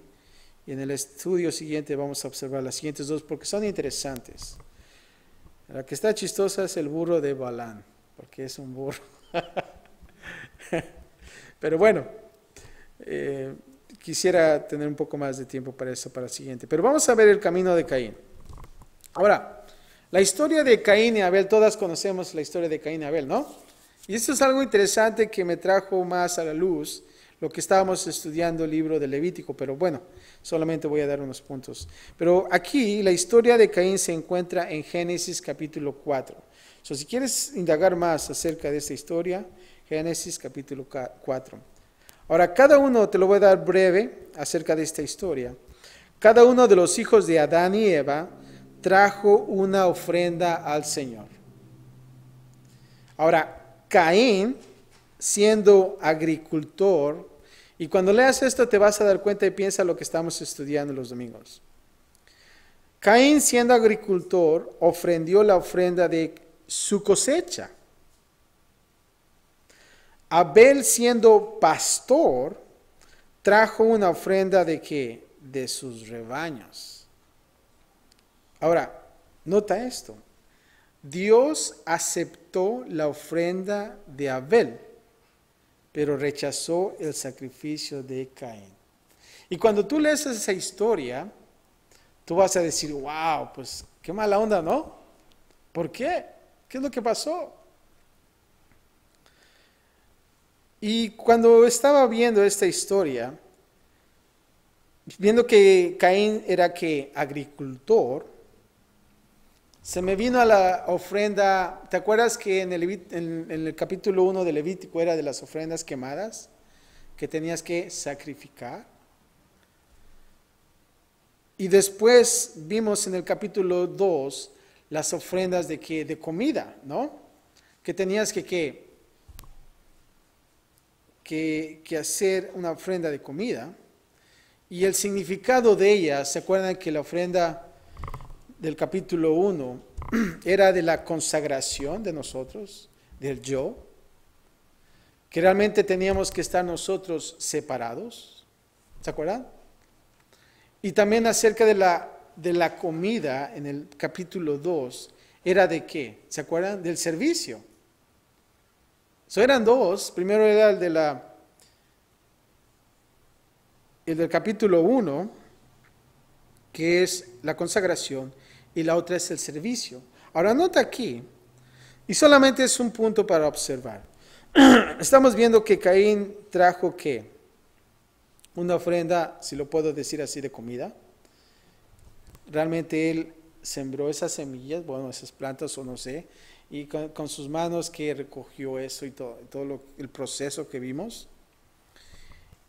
Speaker 1: Y en el estudio siguiente vamos a observar las siguientes dos porque son interesantes. La que está chistosa es el burro de Balaam, porque es un burro. Pero bueno, quisiera tener un poco más de tiempo para eso, para el siguiente. Pero vamos a ver el camino de Caín. Ahora, la historia de Caín y Abel, todas conocemos la historia de Caín y Abel, ¿no? Y esto es algo interesante que me trajo más a la luz lo que estábamos estudiando el libro de Levítico, pero bueno, solamente voy a dar unos puntos. Pero aquí la historia de Caín se encuentra en Génesis capítulo 4. Si quieres indagar más acerca de esta historia, Génesis capítulo 4. Ahora, cada uno, te lo voy a dar breve acerca de esta historia. Cada uno de los hijos de Adán y Eva trajo una ofrenda al Señor. Ahora, Caín, siendo agricultor, y cuando leas esto te vas a dar cuenta y piensa lo que estamos estudiando los domingos. Caín, siendo agricultor, ofrendió la ofrenda de su cosecha. Abel, siendo pastor, trajo una ofrenda de ¿qué? De sus rebaños. Ahora, nota esto. Dios aceptó la ofrenda de Abel, pero rechazó el sacrificio de Caín. Y cuando tú lees esa historia, tú vas a decir, wow, pues qué mala onda, ¿no? ¿Por qué? ¿Qué es lo que pasó? Y cuando estaba viendo esta historia, viendo que Caín era que agricultor, se me vino a la ofrenda. ¿Te acuerdas que en el capítulo 1 de Levítico era de las ofrendas quemadas que tenías que sacrificar? Y después vimos en el capítulo 2 las ofrendas de comida, ¿no? Que tenías que hacer una ofrenda de comida. Y el significado de ella, ¿se acuerdan que la ofrenda del capítulo 1 era de la consagración de nosotros, del yo? Que realmente teníamos que estar nosotros separados, ¿se acuerdan? Y también acerca de la comida en el capítulo 2, ¿era de qué? ¿Se acuerdan? Del servicio. Eran dos. Primero era el del capítulo 1, que es la consagración, y la otra es el servicio. Ahora nota aquí, y solamente es un punto para observar. Estamos viendo que Caín trajo ¿qué? Una ofrenda, si lo puedo decir así, de comida. Realmente él sembró esas semillas, bueno, esas plantas o no sé, y con sus manos que recogió eso y todo el proceso que vimos.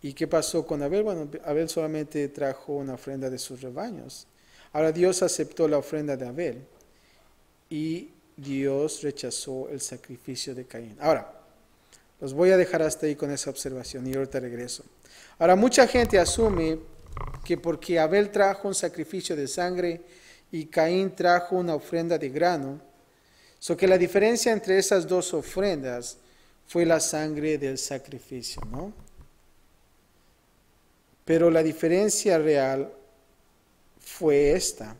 Speaker 1: ¿Y qué pasó con Abel? Bueno, Abel solamente trajo una ofrenda de sus rebaños. Ahora Dios aceptó la ofrenda de Abel y Dios rechazó el sacrificio de Caín. Ahora, los voy a dejar hasta ahí con esa observación y ahorita regreso. Ahora, mucha gente asume que porque Abel trajo un sacrificio de sangre y Caín trajo una ofrenda de grano, que la diferencia entre esas dos ofrendas fue la sangre del sacrificio, ¿no? Pero la diferencia real fue esta,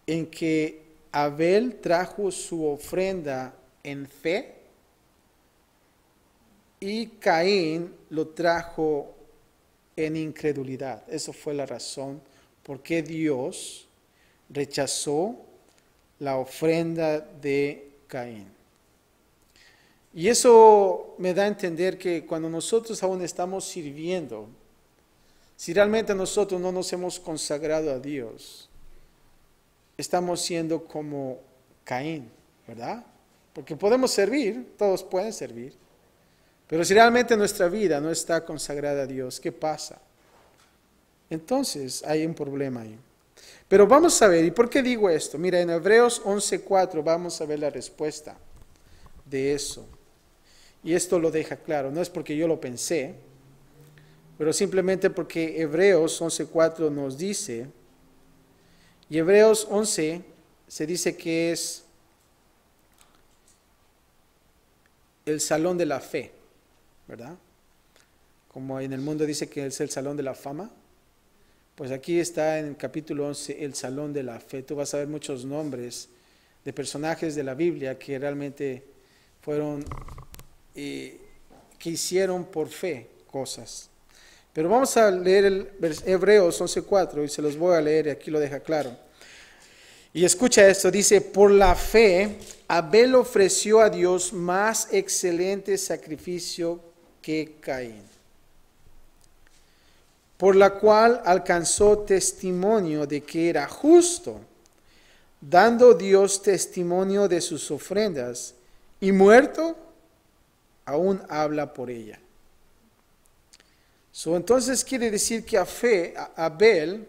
Speaker 1: en que Abel trajo su ofrenda en fe y Caín lo trajo en incredulidad. Esa fue la razón por qué Dios rechazó la ofrenda de Caín. Y eso me da a entender que cuando nosotros aún estamos sirviendo, si realmente nosotros no nos hemos consagrado a Dios, estamos siendo como Caín, ¿verdad? Porque podemos servir, todos pueden servir, pero si realmente nuestra vida no está consagrada a Dios, ¿qué pasa? Entonces hay un problema ahí. Pero vamos a ver, ¿y por qué digo esto? Mira, en Hebreos 11:4 vamos a ver la respuesta de eso. Y esto lo deja claro, no es porque yo lo pensé, pero simplemente porque Hebreos 11:4 nos dice, y Hebreos 11 se dice que es el salón de la fe, ¿verdad? Como en el mundo dice que es el salón de la fama, pues aquí está en el capítulo 11 el salón de la fe. Tú vas a ver muchos nombres de personajes de la Biblia que realmente fueron, que hicieron por fe cosas. Pero vamos a leer el Hebreos 11:4 y se los voy a leer y aquí lo deja claro. Y escucha esto, dice, por la fe, Abel ofreció a Dios más excelente sacrificio que Caín, por la cual alcanzó testimonio de que era justo, dando Dios testimonio de sus ofrendas, y muerto, aún habla por ella. Entonces quiere decir que Abel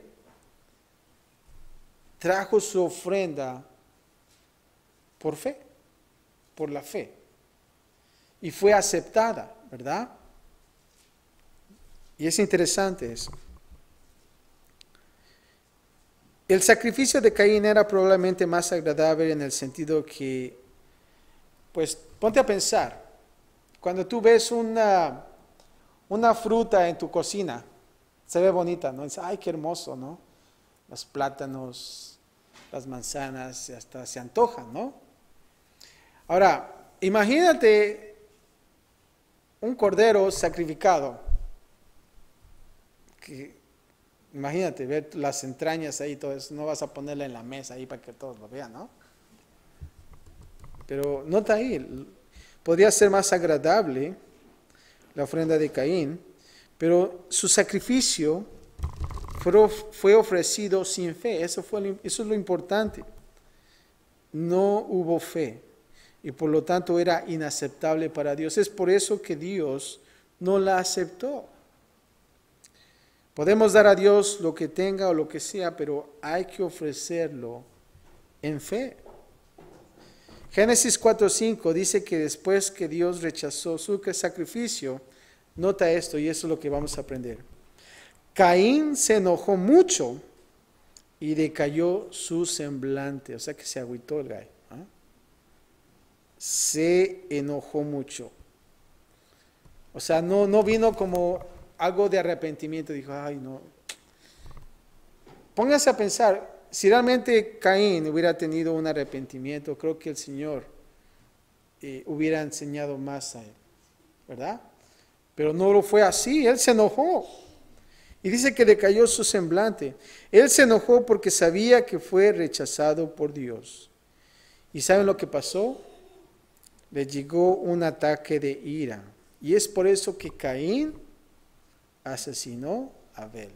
Speaker 1: trajo su ofrenda por fe, por la fe, y fue aceptada, ¿verdad? Y es interesante eso. El sacrificio de Caín era probablemente más agradable en el sentido que, pues, ponte a pensar, cuando tú ves una fruta en tu cocina, se ve bonita, ¿no? Dices, ay, qué hermoso, ¿no? Los plátanos, las manzanas, hasta se antojan, ¿no? Ahora, imagínate un cordero sacrificado. Imagínate ver las entrañas ahí, todo eso. No vas a ponerla en la mesa ahí para que todos lo vean, ¿no? Pero nota ahí, podría ser más agradable la ofrenda de Caín, pero su sacrificio fue ofrecido sin fe. Eso es lo importante. No hubo fe y por lo tanto era inaceptable para Dios. Es por eso que Dios no la aceptó. Podemos dar a Dios lo que tenga o lo que sea, pero hay que ofrecerlo en fe. Génesis 4:5 dice que después que Dios rechazó su sacrificio, nota esto y eso es lo que vamos a aprender. Caín se enojó mucho y decayó su semblante, o sea que se agüitó el gallo. ¿Eh? Se enojó mucho. O sea, no vino como algo de arrepentimiento, dijo, ay no. Póngase a pensar, si realmente Caín hubiera tenido un arrepentimiento, creo que el Señor hubiera enseñado más a él, ¿verdad? Pero no lo fue así, él se enojó. Y dice que decayó su semblante. Él se enojó porque sabía que fue rechazado por Dios. ¿Y saben lo que pasó? Le llegó un ataque de ira. Y es por eso que Caín asesinó a Abel.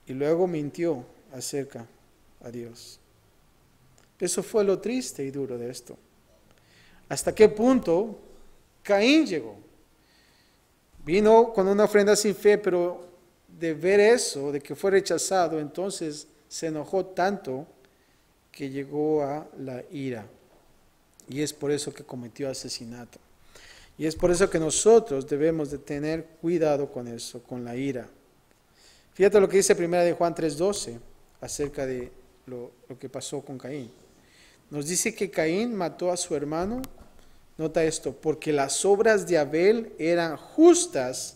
Speaker 1: Y luego mintió acerca a Dios. Eso fue lo triste y duro de esto. ¿Hasta qué punto Caín llegó? Vino con una ofrenda sin fe, pero de ver eso, de que fue rechazado, entonces se enojó tanto que llegó a la ira. Y es por eso que cometió asesinato. Y es por eso que nosotros debemos de tener cuidado con eso, con la ira. Fíjate lo que dice 1 de Juan 3:12 acerca de lo que pasó con Caín. Nos dice que Caín mató a su hermano. Nota esto, porque las obras de Abel eran justas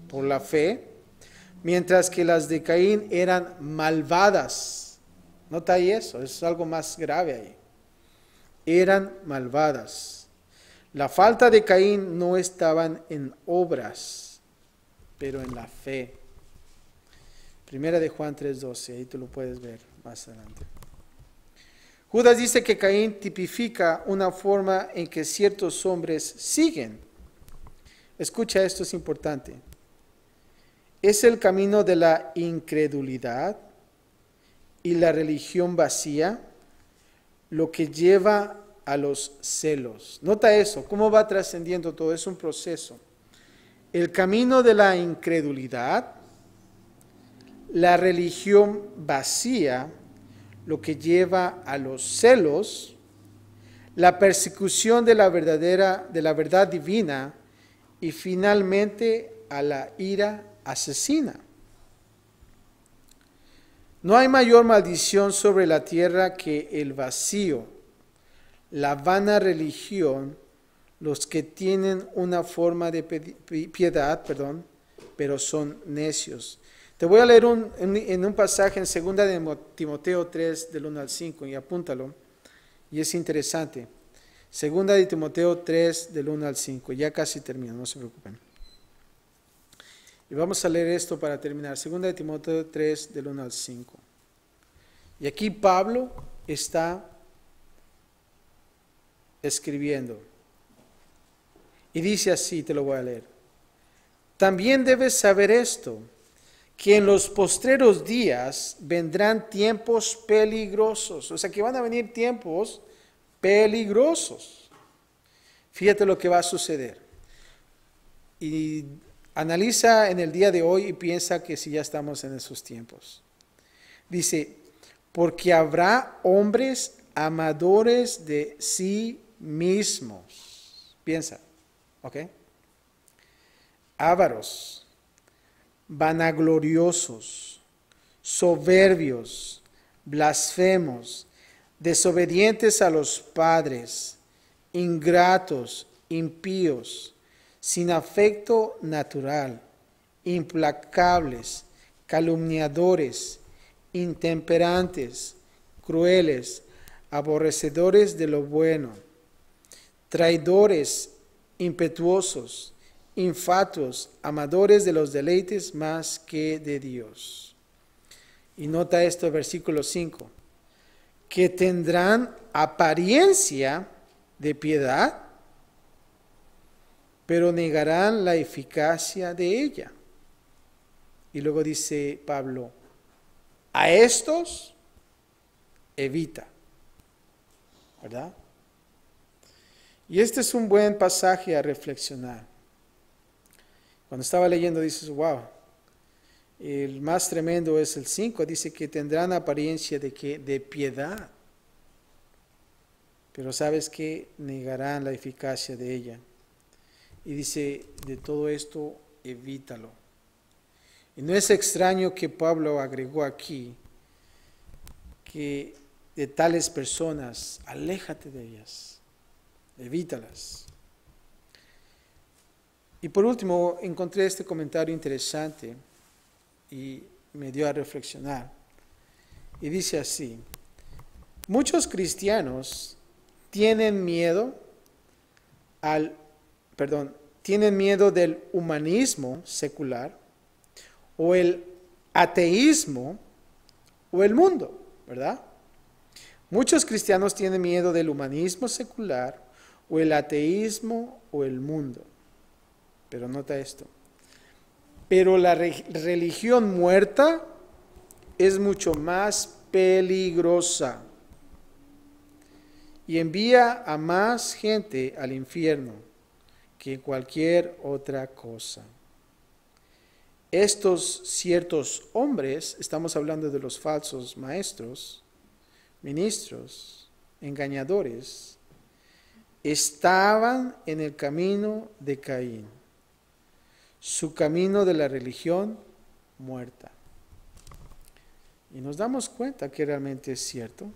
Speaker 1: por la fe, mientras que las de Caín eran malvadas. Nota ahí eso, es algo más grave ahí. Eran malvadas. La falta de Caín no estaban en obras, pero en la fe. 1 de Juan 3:12, ahí tú lo puedes ver más adelante. Judas dice que Caín tipifica una forma en que ciertos hombres siguen. Escucha, esto es importante. Es el camino de la incredulidad y la religión vacía lo que lleva a los celos. Nota eso, cómo va trascendiendo todo, es un proceso. El camino de la incredulidad, la religión vacía, lo que lleva a los celos, la persecución de la verdad divina y finalmente a la ira asesina. No hay mayor maldición sobre la tierra que el vacío, la vana religión, los que tienen una forma de piedad, pero son necios. Te voy a leer en un pasaje en 2 de Timoteo 3, del 1 al 5, y apúntalo, y es interesante. 2 de Timoteo 3, del 1 al 5, ya casi termino, no se preocupen. Y vamos a leer esto para terminar. 2 de Timoteo 3, del 1 al 5. Y aquí Pablo está escribiendo. Y dice así, te lo voy a leer. También debes saber esto, que en los postreros días vendrán tiempos peligrosos. O sea, que van a venir tiempos peligrosos. Fíjate lo que va a suceder. Y analiza en el día de hoy y piensa que si ya estamos en esos tiempos. Dice, porque habrá hombres amadores de sí mismos. Piensa, ¿ok? Ávaros, vanagloriosos, soberbios, blasfemos, desobedientes a los padres, ingratos, impíos, sin afecto natural, implacables, calumniadores, intemperantes, crueles, aborrecedores de lo bueno, traidores, impetuosos, infatuos, amadores de los deleites más que de Dios. Y nota esto, versículo 5, que tendrán apariencia de piedad, pero negarán la eficacia de ella. Y luego dice Pablo, a estos evita, ¿verdad? Y este es un buen pasaje a reflexionar. Cuando estaba leyendo dices, wow, el más tremendo es el 5, dice que tendrán apariencia de ¿qué? De piedad. Pero sabes que negarán la eficacia de ella. Y dice, de todo esto, evítalo. Y no es extraño que Pablo agregó aquí, que de tales personas, aléjate de ellas, evítalas. Y por último, encontré este comentario interesante y me dio a reflexionar. Y dice así, muchos cristianos tienen miedo del humanismo secular o el ateísmo o el mundo, ¿verdad? Muchos cristianos tienen miedo del humanismo secular o el ateísmo o el mundo. Pero nota esto. Pero la religión muerta es mucho más peligrosa y envía a más gente al infierno que cualquier otra cosa. Estos ciertos hombres, estamos hablando de los falsos maestros, ministros, engañadores, estaban en el camino de Caín, su camino de la religión muerta. Y nos damos cuenta que realmente es cierto.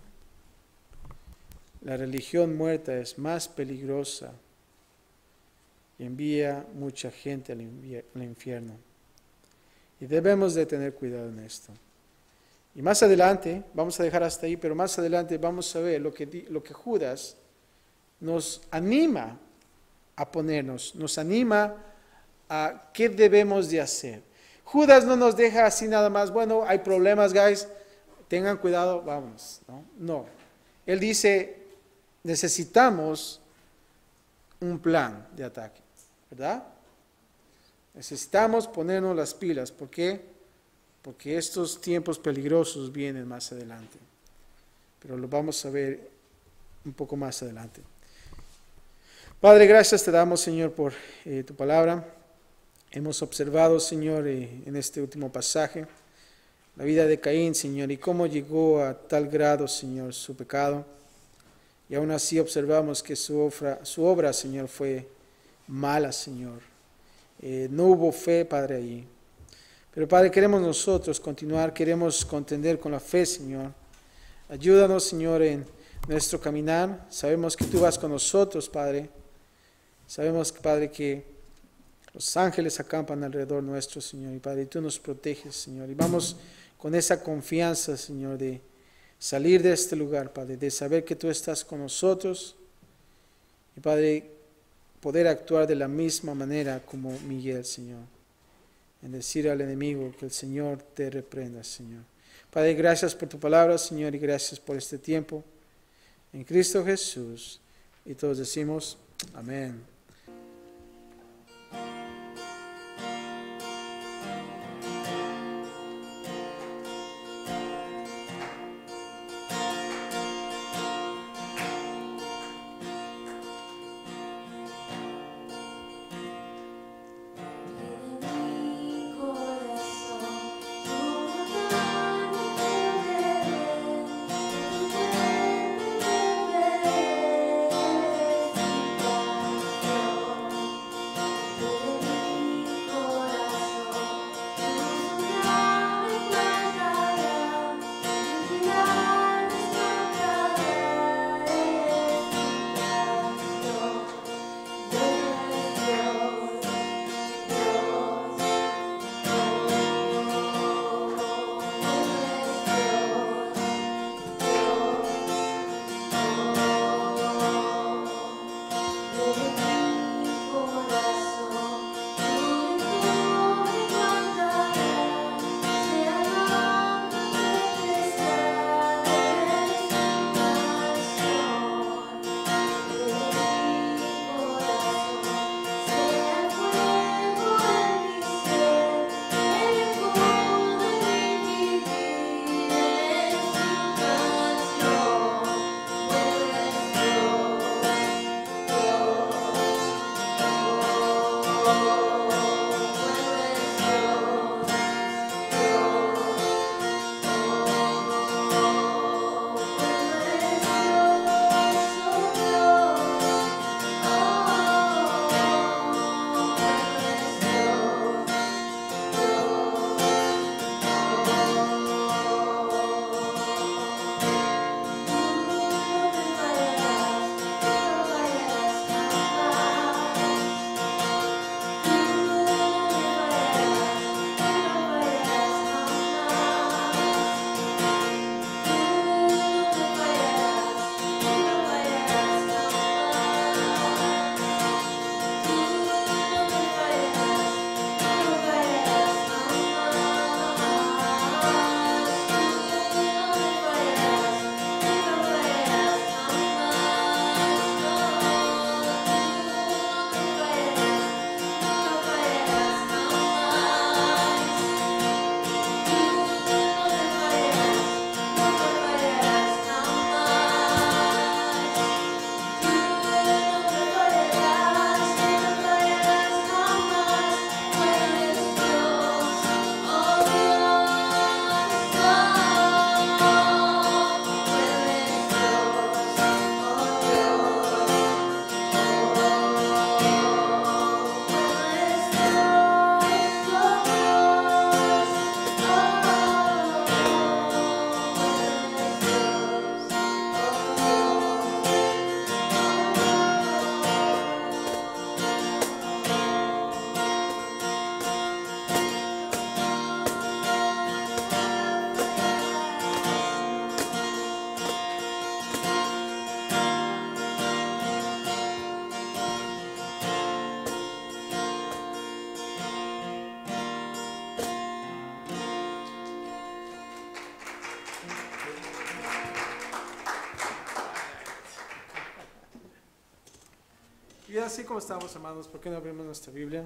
Speaker 1: La religión muerta es más peligrosa y envía mucha gente al infierno. Y debemos de tener cuidado en esto. Y más adelante, vamos a dejar hasta ahí, pero más adelante vamos a ver lo que Judas nos anima a ponernos, nos anima a qué debemos de hacer. Judas no nos deja así nada más, bueno, hay problemas, guys, tengan cuidado, vámonos. No. Él dice, necesitamos un plan de ataque, ¿verdad? Necesitamos ponernos las pilas. ¿Por qué? Porque estos tiempos peligrosos vienen más adelante. Pero lo vamos a ver un poco más adelante. Padre, gracias te damos, Señor, por tu palabra. Hemos observado, Señor, en este último pasaje, la vida de Caín, Señor, y cómo llegó a tal grado, Señor, su pecado. Y aún así observamos que su obra, Señor, fue mala, Señor. no hubo fe, Padre, allí. Pero Padre, queremos nosotros continuar, queremos contender con la fe, Señor. Ayúdanos, Señor, en nuestro caminar. Sabemos que tú vas con nosotros, Padre. Sabemos, Padre, que los ángeles acampan alrededor nuestro, Señor. Y Padre, tú nos proteges, Señor. Y vamos con esa confianza, Señor, de salir de este lugar, Padre, de saber que tú estás con nosotros. Y Padre, poder actuar de la misma manera como Miguel, Señor. En decir al enemigo que el Señor te reprenda, Señor. Padre, gracias por tu palabra, Señor, y gracias por este tiempo. En Cristo Jesús. Y todos decimos, amén. Y así como estamos, hermanos, ¿por qué no abrimos nuestra Biblia?